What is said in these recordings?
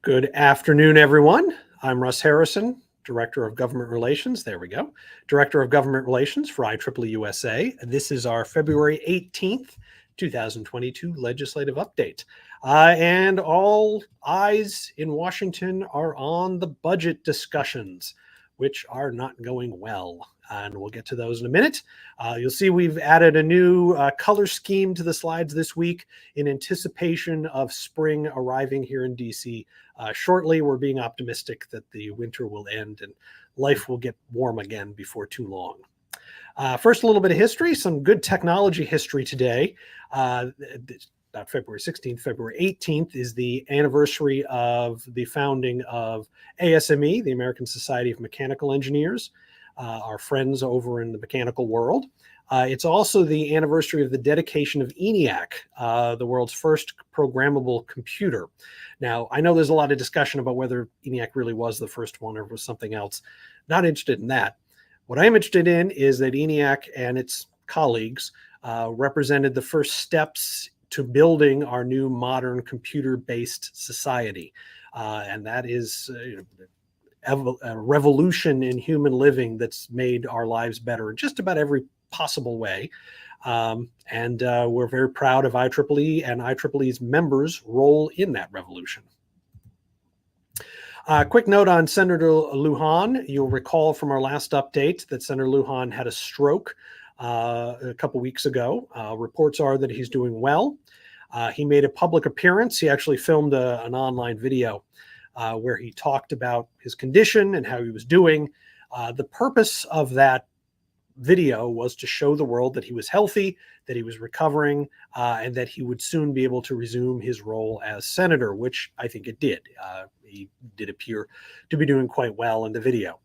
Good afternoon, everyone. I'm Russ Harrison, Director of Government Relations. There we go. Director of Government Relations for IEEE-USA. This is our February 18th, 2022 legislative update. And all eyes in Washington are on the budget discussions, which are not going well. And we'll get to those in a minute. You'll see we've added a new color scheme to the slides this week in anticipation of spring arriving here in DC. Shortly, we're being optimistic that the winter will end and life will get warm again before too long. First, a little bit of history, some good technology history today. Not February 16th, February 18th is the anniversary of the founding of ASME, the American Society of Mechanical Engineers, our friends over in the mechanical world. It's also the anniversary of the dedication of ENIAC, the world's first programmable computer. Now, I know there's a lot of discussion about whether ENIAC really was the first one or was something else. Not interested in that. What I'm interested in is that ENIAC and its colleagues represented the first steps to building our new modern computer-based society. And that is a revolution in human living that's made our lives better in just about every possible way. We're very proud of IEEE and IEEE's members' role in that revolution. Quick note on Senator Lujan. You'll recall from our last update that Senator Lujan had a stroke a couple weeks ago. Reports are that he's doing well. He made a public appearance. He actually filmed an online video where he talked about his condition and how he was doing. The purpose of that video was to show the world that he was healthy, that he was recovering, and that he would soon be able to resume his role as senator, which I think it did. He did appear to be doing quite well in the video.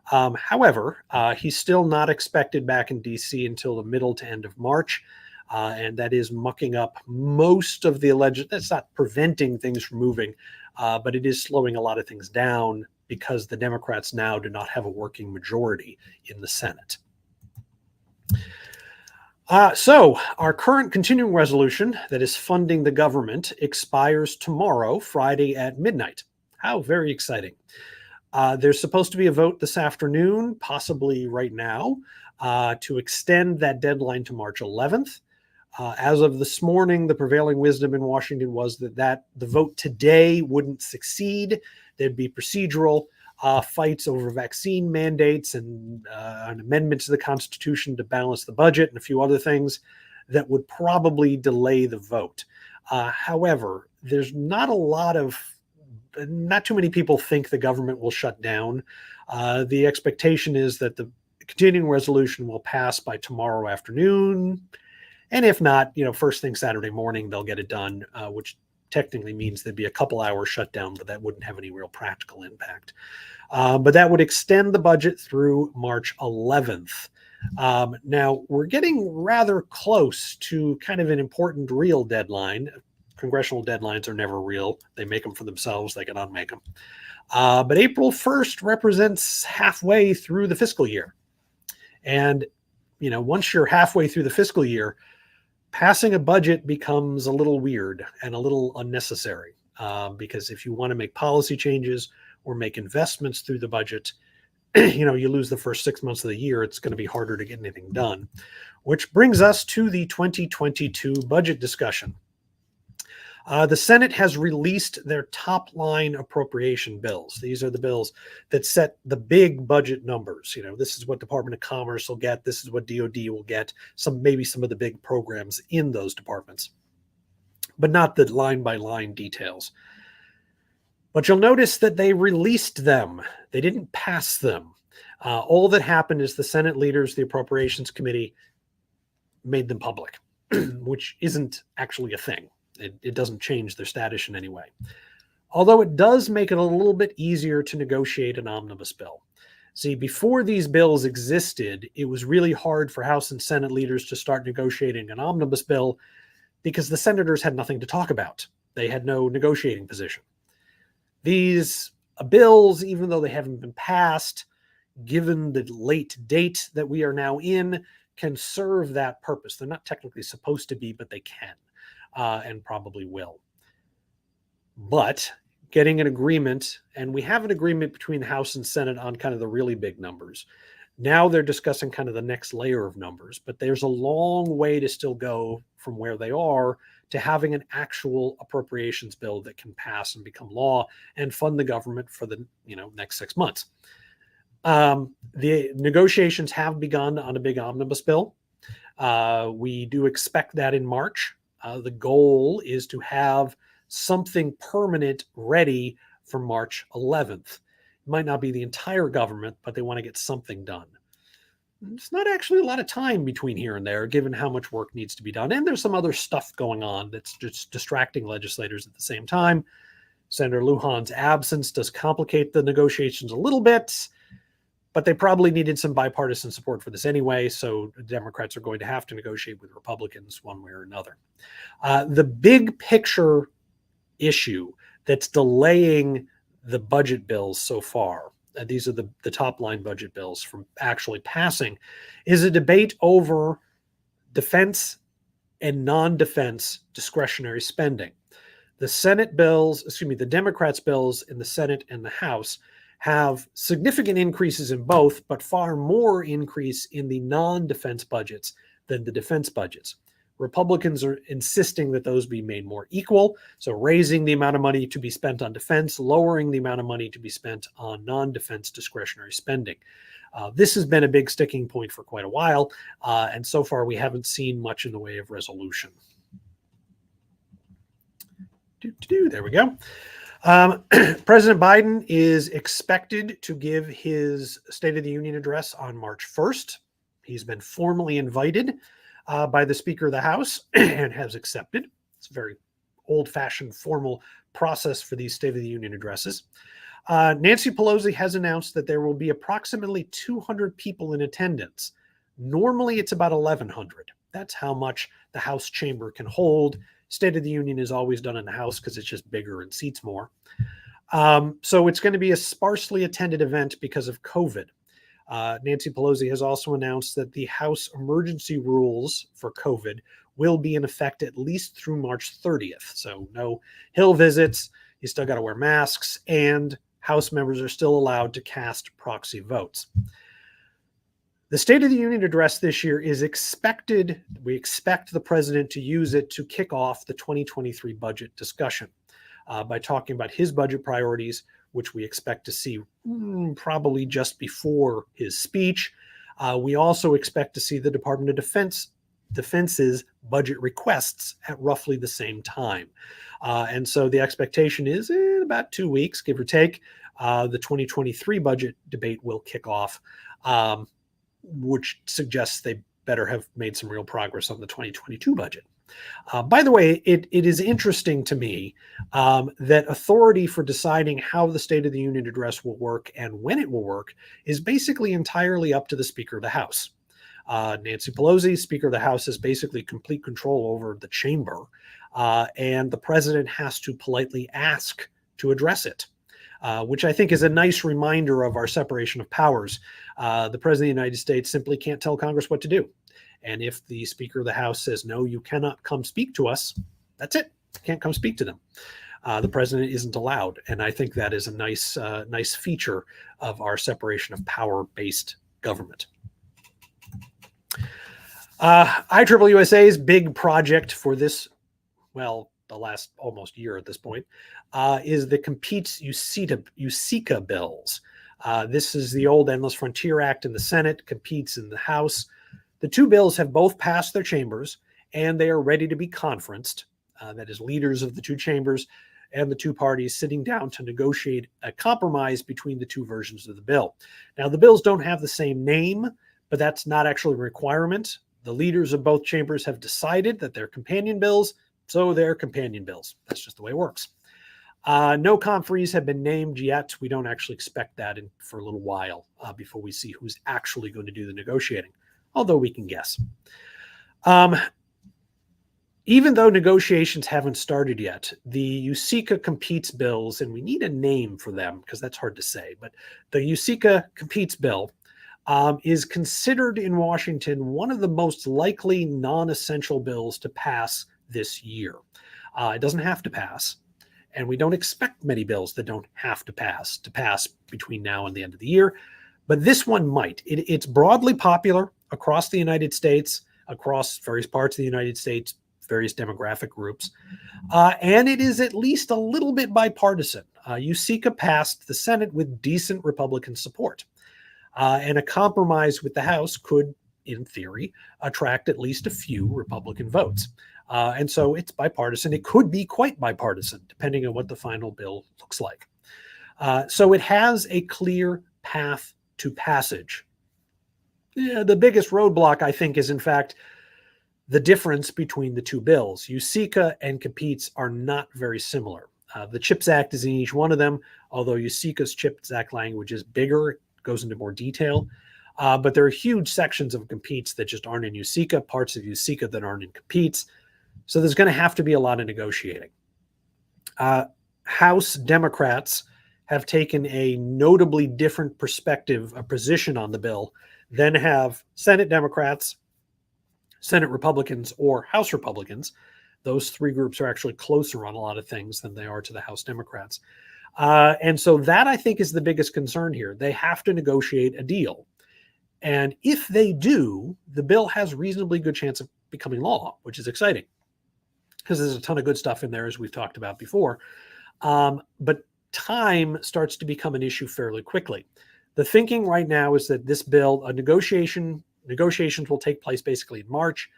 However, he's still not expected back in DC until the middle to end of March. And that is mucking up most of the alleged, that's not preventing things from moving, but it is slowing a lot of things down because the Democrats now do not have a working majority in the Senate. So our current continuing resolution that is funding the government expires tomorrow, Friday at midnight. How very exciting. There's supposed to be a vote this afternoon, possibly right now, to extend that deadline to March 11th. As of this morning, the prevailing wisdom in Washington was that the vote today wouldn't succeed. There'd be procedural fights over vaccine mandates and an amendment to the Constitution to balance the budget and a few other things that would probably delay the vote. However, there's not too many people think the government will shut down. The expectation is that the continuing resolution will pass by tomorrow afternoon. And if not, first thing Saturday morning, they'll get it done, which technically means there'd be a couple hours shutdown, but that wouldn't have any real practical impact. But that would extend the budget through March 11th. Now, we're getting rather close to kind of an important real deadline. Congressional deadlines are never real. They make them for themselves. They can unmake them. But April 1st represents halfway through the fiscal year. And, once you're halfway through the fiscal year, passing a budget becomes a little weird and a little unnecessary because if you want to make policy changes or make investments through the budget, you lose the first 6 months of the year, it's going to be harder to get anything done. Which brings us to the 2022 budget discussion. The Senate has released their top line appropriation bills. These are the bills that set the big budget numbers. This is what Department of Commerce will get. This is what DOD will get. Maybe some of the big programs in those departments, but not the line by line details. But you'll notice that they released them. They didn't pass them. All that happened is the Senate leaders, the Appropriations Committee, made them public, which isn't actually a thing. It doesn't change their status in any way. Although it does make it a little bit easier to negotiate an omnibus bill. See, before these bills existed, it was really hard for House and Senate leaders to start negotiating an omnibus bill because the senators had nothing to talk about. They had no negotiating position. These bills, even though they haven't been passed, given the late date that we are now in, can serve that purpose. They're not technically supposed to be, but they can. And probably will. But getting an agreement, and we have an agreement between the House and Senate on kind of the really big numbers. Now they're discussing kind of the next layer of numbers, but there's a long way to still go from where they are to having an actual appropriations bill that can pass and become law and fund the government for the next 6 months. The negotiations have begun on a big omnibus bill. We do expect that in March. The goal is to have something permanent ready for March 11th. It might not be the entire government, but they want to get something done. It's not actually a lot of time between here and there, given how much work needs to be done. And there's some other stuff going on that's just distracting legislators at the same time. Senator Lujan's absence does complicate the negotiations a little bit, but they probably needed some bipartisan support for this anyway, so Democrats are going to have to negotiate with Republicans one way or another. The big picture issue that's delaying the budget bills so far, these are the top line budget bills from actually passing, is a debate over defense and non-defense discretionary spending. The Democrats' bills in the Senate and the House have significant increases in both, but far more increase in the non-defense budgets than the defense budgets. Republicans are insisting that those be made more equal, so raising the amount of money to be spent on defense, lowering the amount of money to be spent on non-defense discretionary spending. This has been a big sticking point for quite a while, and so far we haven't seen much in the way of resolution. There we go. President Biden is expected to give his State of the Union address on March 1st. He's been formally invited by the Speaker of the House and has accepted. It's a very old-fashioned formal process for these State of the Union addresses. Nancy Pelosi has announced that there will be approximately 200 people in attendance. Normally, it's about 1,100. That's how much the House chamber can hold. State of the Union is always done in the House because it's just bigger and seats more. So it's going to be a sparsely attended event because of COVID. Nancy Pelosi has also announced that the House emergency rules for COVID will be in effect at least through March 30th. So no Hill visits, you still got to wear masks, and House members are still allowed to cast proxy votes. The State of the Union address this year is expected, we expect the president to use it to kick off the 2023 budget discussion by talking about his budget priorities, which we expect to see probably just before his speech. We also expect to see the Department of Defense's budget requests at roughly the same time. And so the expectation is in about 2 weeks, give or take, the 2023 budget debate will kick off, which suggests they better have made some real progress on the 2022 budget. By the way, it is interesting to me that authority for deciding how the State of the Union address will work and when it will work is basically entirely up to the Speaker of the House. Nancy Pelosi, Speaker of the House, has basically complete control over the chamber, and the president has to politely ask to address it. Which I think is a nice reminder of our separation of powers. The President of the United States simply can't tell Congress what to do. And if the Speaker of the House says, no, you cannot come speak to us, that's it. You can't come speak to them. The President isn't allowed. And I think that is a nice feature of our separation of power-based government. IEEE-USA's big project for this, well, the last almost year at this point, is the Competes USICA bills. This is the old Endless Frontier Act in the Senate, Competes in the House. The two bills have both passed their chambers, and they are ready to be conferenced. That is, leaders of the two chambers and the two parties sitting down to negotiate a compromise between the two versions of the bill. Now, the bills don't have the same name, but that's not actually a requirement. The leaders of both chambers have decided that they're companion bills, so they're companion bills. That's just the way it works. No conferees have been named yet. We don't actually expect that for a little while before we see who's actually going to do the negotiating, although we can guess. Even though negotiations haven't started yet, the USICA Competes bills, and we need a name for them because that's hard to say, but the USICA Competes bill is considered in Washington one of the most likely non-essential bills to pass this year. It doesn't have to pass. And we don't expect many bills that don't have to pass between now and the end of the year. But this one might. It's broadly popular across the United States, across various parts of the United States, various demographic groups. And it is at least a little bit bipartisan. USICA passed the Senate with decent Republican support. And a compromise with the House could, in theory, attract at least a few Republican votes. And so it's bipartisan. It could be quite bipartisan, depending on what the final bill looks like. So it has a clear path to passage. Yeah, the biggest roadblock, I think, is in fact the difference between the two bills. USICA and CAPEATS are not very similar. The CHIPS Act is in each one of them, although USICA's CHIPS Act language is bigger, goes into more detail. But there are huge sections of CAPEATS that just aren't in USICA, parts of USICA that aren't in CAPEATS. So there's going to have to be a lot of negotiating. House Democrats have taken a notably different perspective, a position on the bill, than have Senate Democrats, Senate Republicans, or House Republicans. Those three groups are actually closer on a lot of things than they are to the House Democrats. And so that, I think, is the biggest concern here. They have to negotiate a deal. And if they do, the bill has reasonably good chance of becoming law, which is exciting because there's a ton of good stuff in there, as we've talked about before. But time starts to become an issue fairly quickly. The thinking right now is that this bill, negotiations will take place basically in March.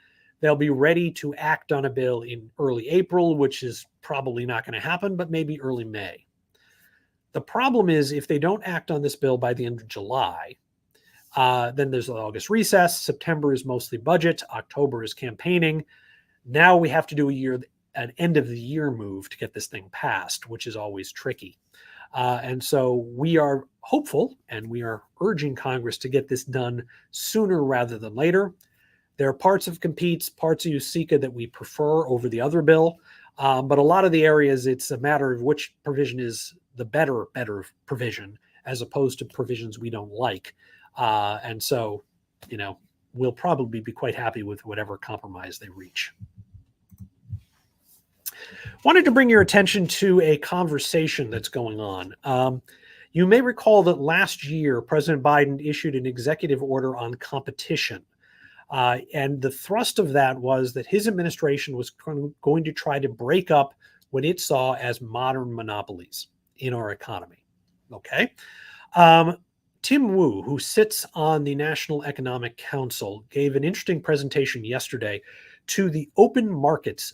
They'll be ready to act on a bill in early April, which is probably not going to happen, but maybe early May. The problem is if they don't act on this bill by the end of July, then there's an August recess. September is mostly budget. October is campaigning. Now we have to do an end of the year move to get this thing passed, which is always tricky. And so we are hopeful and we are urging Congress to get this done sooner rather than later. There are parts of CAPEATS, parts of USICA that we prefer over the other bill. But a lot of the areas, it's a matter of which provision is the better provision as opposed to provisions we don't like. And so, we'll probably be quite happy with whatever compromise they reach. Wanted to bring your attention to a conversation that's going on. You may recall that last year, President Biden issued an executive order on competition. And the thrust of that was that his administration was going to try to break up what it saw as modern monopolies in our economy. Okay. Tim Wu, who sits on the National Economic Council, gave an interesting presentation yesterday to the Open Markets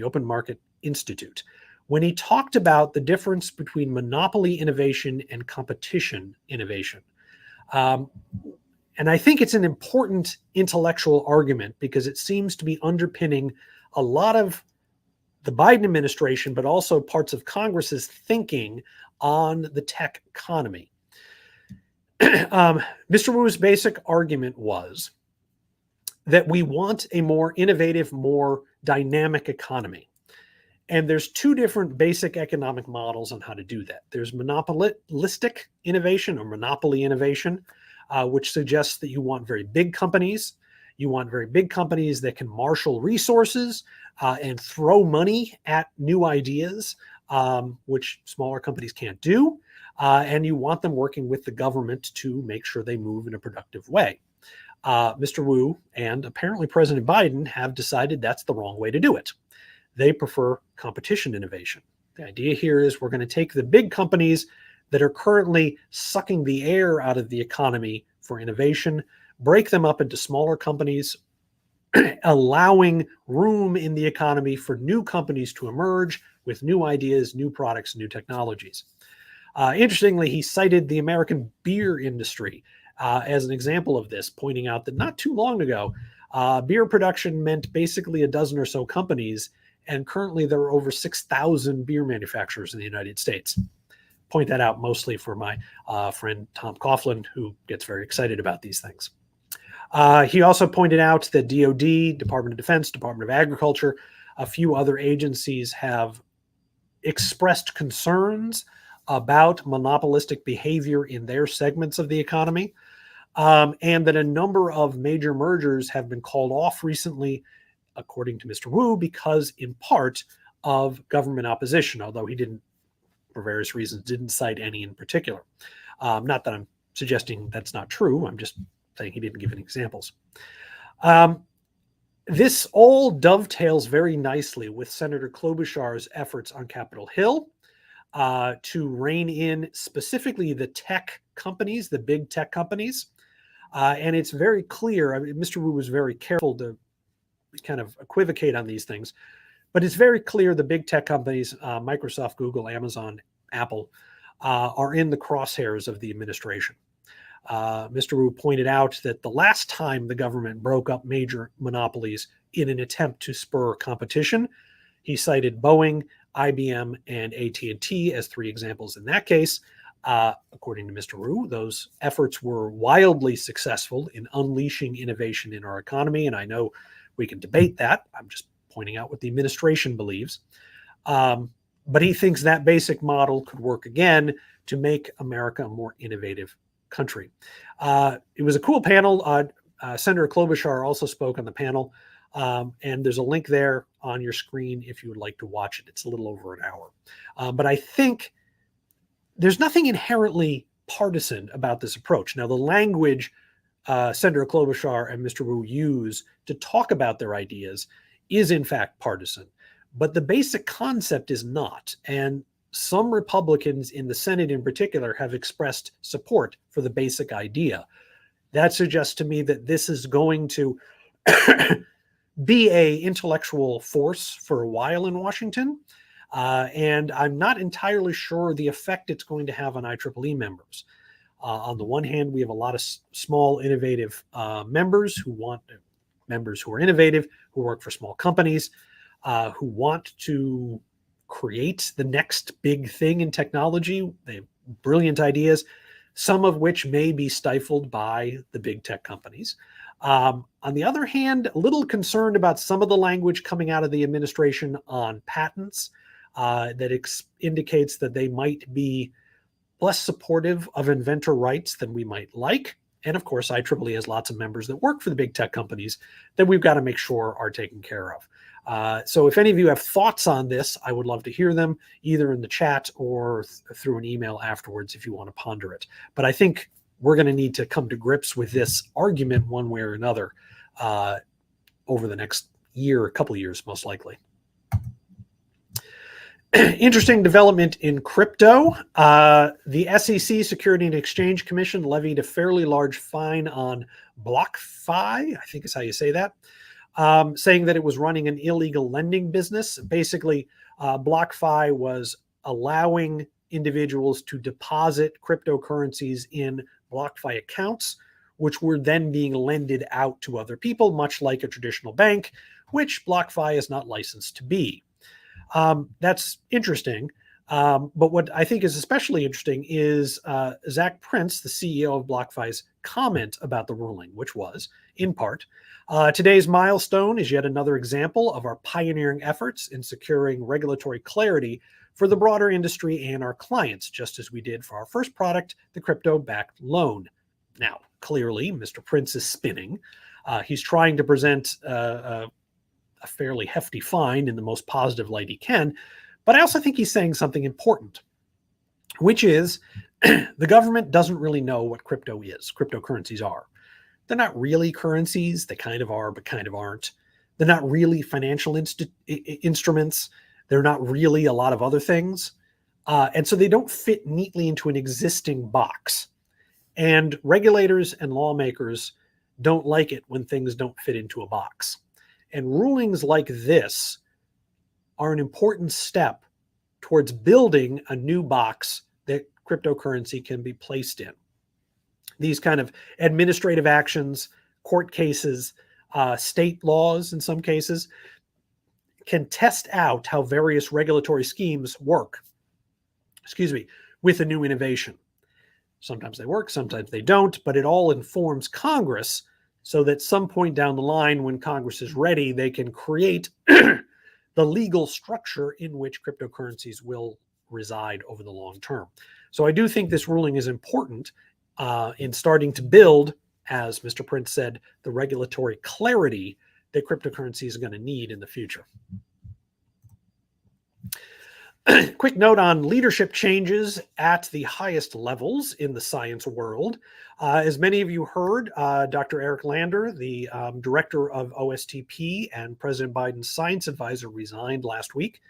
Open Market Institute, when he talked about the difference between monopoly innovation and competition innovation. And I think it's an important intellectual argument because it seems to be underpinning a lot of the Biden administration, but also parts of Congress's thinking on the tech economy. Mr. Wu's basic argument was that we want a more innovative, more dynamic economy. And there's two different basic economic models on how to do that. There's monopolistic innovation or monopoly innovation, which suggests that you want very big companies. You want very big companies that can marshal resources and throw money at new ideas, which smaller companies can't do. And you want them working with the government to make sure they move in a productive way. Mr. Wu and apparently President Biden have decided that's the wrong way to do it. They prefer competition innovation. The idea here is we're going to take the big companies that are currently sucking the air out of the economy for innovation, break them up into smaller companies, allowing room in the economy for new companies to emerge with new ideas, new products, new technologies. Interestingly, he cited the American beer industry as an example of this, pointing out that not too long ago, beer production meant basically a dozen or so companies, and currently there are over 6,000 beer manufacturers in the United States. Point that out mostly for my friend Tom Coughlin, who gets very excited about these things. He also pointed out that DoD, Department of Defense, Department of Agriculture, a few other agencies have expressed concerns about monopolistic behavior in their segments of the economy, and that a number of major mergers have been called off recently, according to Mr. Wu, because in part of government opposition, although he didn't, for various reasons, didn't cite any in particular. Not that I'm suggesting that's not true. I'm just saying he didn't give any examples. This all dovetails very nicely with Senator Klobuchar's efforts on Capitol Hill to rein in specifically the tech companies, the big tech companies. And it's very clear, I mean, Mr. Wu was very careful to kind of equivocate on these things, but it's very clear the big tech companies, Microsoft, Google, Amazon, Apple, are in the crosshairs of the administration. Mr. Wu pointed out that the last time the government broke up major monopolies in an attempt to spur competition, he cited Boeing, IBM, and AT&T as 3 examples in that case. According to Mr. Wu, those efforts were wildly successful in unleashing innovation in our economy, and I know we can debate that. I'm just pointing out what the administration believes. But he thinks that basic model could work again to make America a more innovative country. It was a cool panel. Senator Klobuchar also spoke on the panel, and there's a link there on your screen if you would like to watch it. It's a little over an hour. But I think there's nothing inherently partisan about this approach. Now, the language Senator Klobuchar and Mr. Wu use to talk about their ideas is in fact partisan, but the basic concept is not. And some Republicans in the Senate in particular have expressed support for the basic idea. That suggests to me that this is going to be an intellectual force for a while in Washington. And I'm not entirely sure the effect it's going to have on IEEE members. On the one hand, we have a lot of small, innovative members who are innovative, who work for small companies, who want to create the next big thing in technology. They have brilliant ideas, some of which may be stifled by the big tech companies. On the other hand, a little concerned about some of the language coming out of the administration on patents that indicates that they might be less supportive of inventor rights than we might like. And of course, IEEE has lots of members that work for the big tech companies that we've got to make sure are taken care of. So if any of you have thoughts on this, I would love to hear them either in the chat or through an email afterwards if you want to ponder it. But I think we're going to need to come to grips with this argument one way or another over the next year, a couple of years, most likely. Interesting development in crypto. The SEC, Security and Exchange Commission, levied a fairly large fine on BlockFi, I think is how you say that, saying that it was running an illegal lending business. Basically, BlockFi was allowing individuals to deposit cryptocurrencies in BlockFi accounts, which were then being lended out to other people, much like a traditional bank, which BlockFi is not licensed to be. That's interesting. But what I think is especially interesting is Zach Prince, the CEO of BlockFi's comment about the ruling, which was, in part, today's milestone is yet another example of our pioneering efforts in securing regulatory clarity for the broader industry and our clients, just as we did for our first product, the crypto-backed loan. Now, clearly, Mr. Prince is spinning. He's trying to present a fairly hefty fine in the most positive light he can. But I also think he's saying something important, which is the government doesn't really know what crypto is. Cryptocurrencies are. They're not really currencies. They kind of are, but kind of aren't. They're not really financial instruments. They're not really a lot of other things. And so they don't fit neatly into an existing box. And regulators and lawmakers don't like it when things don't fit into a box. And rulings like this are an important step towards building a new box that cryptocurrency can be placed in. These kind of administrative actions, court cases, state laws in some cases, can test out how various regulatory schemes work, with a new innovation. Sometimes they work, sometimes they don't, but it all informs Congress so that some point down the line when Congress is ready, they can create the legal structure in which cryptocurrencies will reside over the long term. So I do think this ruling is important in starting to build, as Mr. Prince said, the regulatory clarity that cryptocurrency is going to need in the future. Quick note on leadership changes at the highest levels in the science world. As many of you heard, Dr. Eric Lander, the director of OSTP and President Biden's science advisor, resigned last week.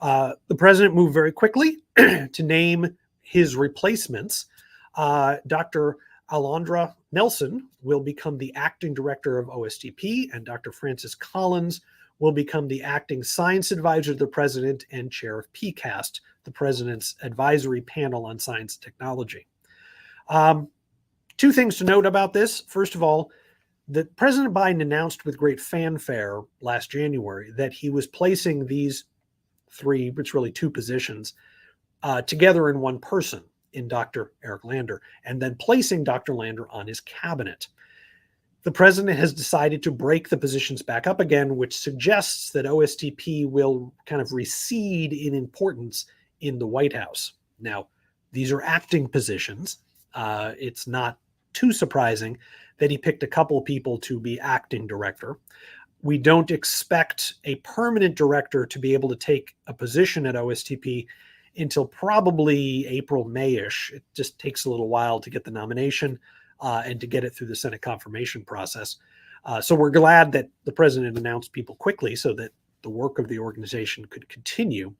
The president moved very quickly to name his replacements. Dr. Alondra Nelson will become the acting director of OSTP, and Dr. Francis Collins will become the acting science advisor to the president and chair of PCAST, the president's advisory panel on science and technology. Two things to note about this. First of all, that President Biden announced with great fanfare last January that he was placing these three, it's really two positions, together in one person, in Dr. Eric Lander, and then placing Dr. Lander on his cabinet. The president has decided to break the positions back up again, which suggests that OSTP will kind of recede in importance in the White House. Now, these are acting positions. It's not too surprising that he picked a couple of people to be acting director. We don't expect a permanent director to be able to take a position at OSTP until probably April, May-ish. It just takes a little while to get the nomination and to get it through the Senate confirmation process. So we're glad that the president announced people quickly so that the work of the organization could continue.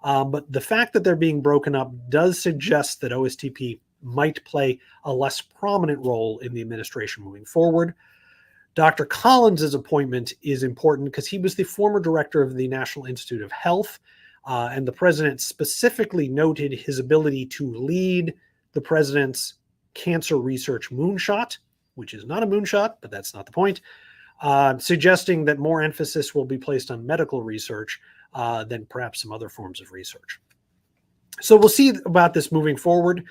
But the fact that they're being broken up does suggest that OSTP might play a less prominent role in the administration moving forward. Dr. Collins' appointment is important because he was the former director of the National Institute of Health, and the president specifically noted his ability to lead the president's cancer research moonshot, which is not a moonshot, but that's not the point, suggesting that more emphasis will be placed on medical research than perhaps some other forms of research. So we'll see about this moving forward.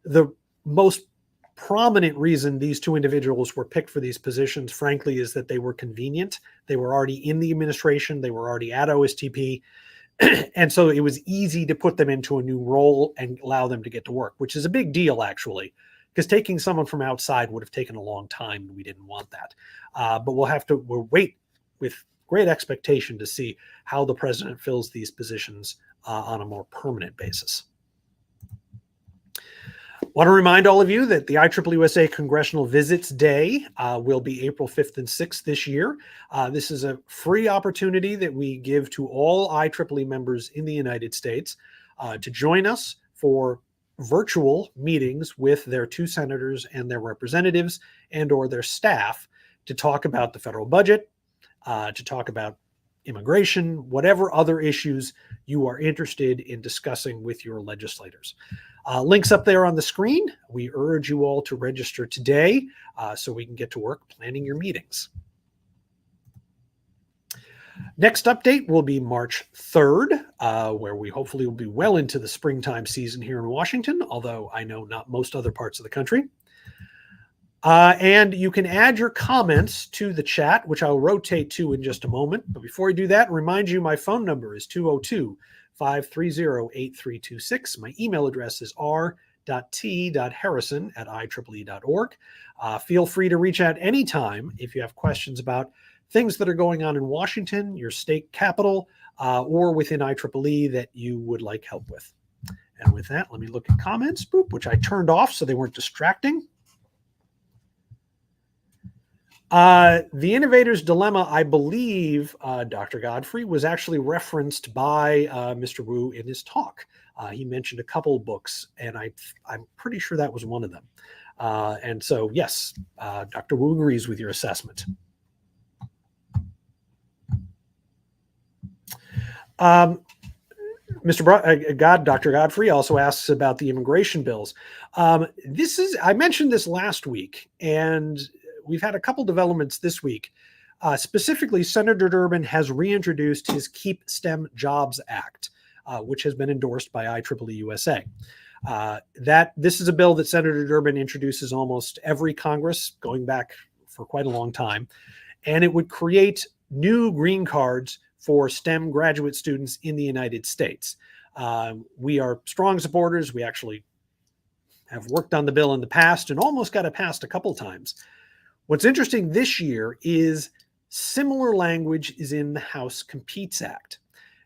The most prominent reason these two individuals were picked for these positions, frankly, is that they were convenient. They were already in the administration. They were already at OSTP. And so it was easy to put them into a new role and allow them to get to work, which is a big deal, actually, because taking someone from outside would have taken a long time. And we didn't want that. But we'll wait with great expectation to see how the president fills these positions on a more permanent basis. Want to remind all of you that the IEEE-USA Congressional Visits Day will be April 5th and 6th this year. This is a free opportunity that we give to all IEEE members in the United States to join us for virtual meetings with their two senators and their representatives and or their staff to talk about the federal budget, to talk about immigration, whatever other issues you are interested in discussing with your legislators. Links up there on the screen. We urge you all to register today so we can get to work planning your meetings. Next update will be March 3rd, where we hopefully will be well into the springtime season here in Washington, although I know not most other parts of the country. And you can add your comments to the chat, which I'll rotate to in just a moment. But before I do that, remind you my phone number is 202-530-8326. My email address is r.t.harrison@ieee.org. Feel free to reach out anytime if you have questions about things that are going on in Washington, your state capital, or within IEEE that you would like help with. And with that, let me look at comments, which I turned off so they weren't distracting. The innovator's dilemma, I believe, Dr. Godfrey, was actually referenced by Mr. Wu in his talk. He mentioned a couple of books, and I'm pretty sure that was one of them. And so, yes, Dr. Wu agrees with your assessment. Dr. Godfrey also asks about the immigration bills. I mentioned this last week, and we've had a couple developments this week. Specifically, Senator Durbin has reintroduced his Keep STEM Jobs Act, which has been endorsed by IEEE-USA. This is a bill that Senator Durbin introduces almost every Congress, going back for quite a long time, and it would create new green cards for STEM graduate students in the United States. We are strong supporters. We actually have worked on the bill in the past and almost got it passed a couple times. What's interesting this year is similar language is in the House Competes Act.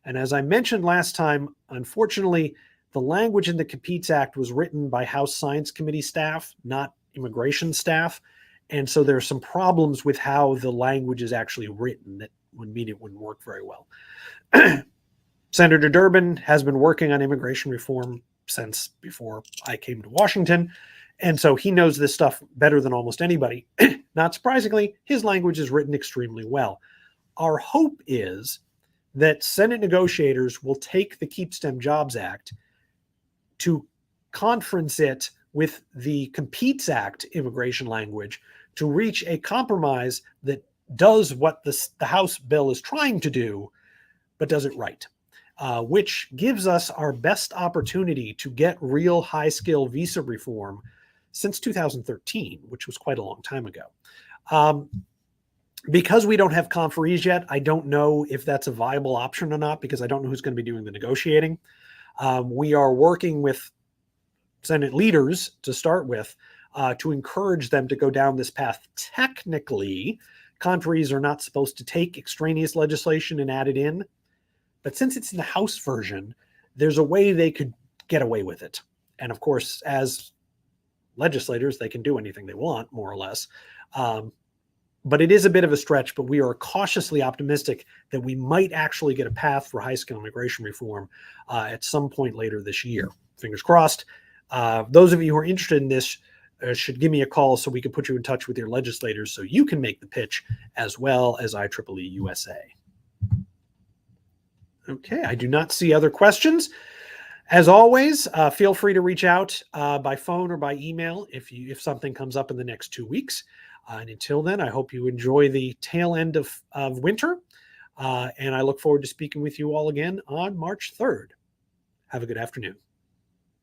And as I mentioned last time, unfortunately, the language in the Competes Act was written by House Science Committee staff, not immigration staff. And so there are some problems with how the language is actually written that would mean it wouldn't work very well. Senator Durbin has been working on immigration reform since before I came to Washington. And so he knows this stuff better than almost anybody. Not surprisingly, his language is written extremely well. Our hope is that Senate negotiators will take the Keep STEM Jobs Act to conference it with the Competes Act immigration language to reach a compromise that does what the House bill is trying to do, but does it right, which gives us our best opportunity to get real high-skill visa reform since 2013, which was quite a long time ago. Because we don't have conferees yet, I don't know if that's a viable option or not, because I don't know who's going to be doing the negotiating. We are working with Senate leaders to start with to encourage them to go down this path. Technically, conferees are not supposed to take extraneous legislation and add it in, but since it's in the House version, there's a way they could get away with it. And of course, as legislators, they can do anything they want, more or less. But it is a bit of a stretch, but we are cautiously optimistic that we might actually get a path for high-skill immigration reform at some point later this year. Fingers crossed. Those of you who are interested in this should give me a call so we can put you in touch with your legislators so you can make the pitch as well as IEEE-USA. Okay, I do not see other questions. As always, feel free to reach out by phone or by email if something comes up in the next 2 weeks. And until then, I hope you enjoy the tail end of winter. And I look forward to speaking with you all again on March 3rd. Have a good afternoon.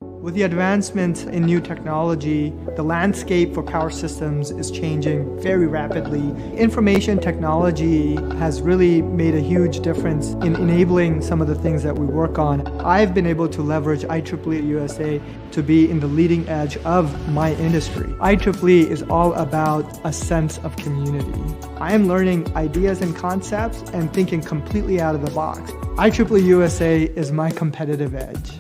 With the advancement in new technology, the landscape for power systems is changing very rapidly. Information technology has really made a huge difference in enabling some of the things that we work on. I've been able to leverage IEEE-USA to be in the leading edge of my industry. IEEE is all about a sense of community. I am learning ideas and concepts and thinking completely out of the box. IEEE-USA is my competitive edge.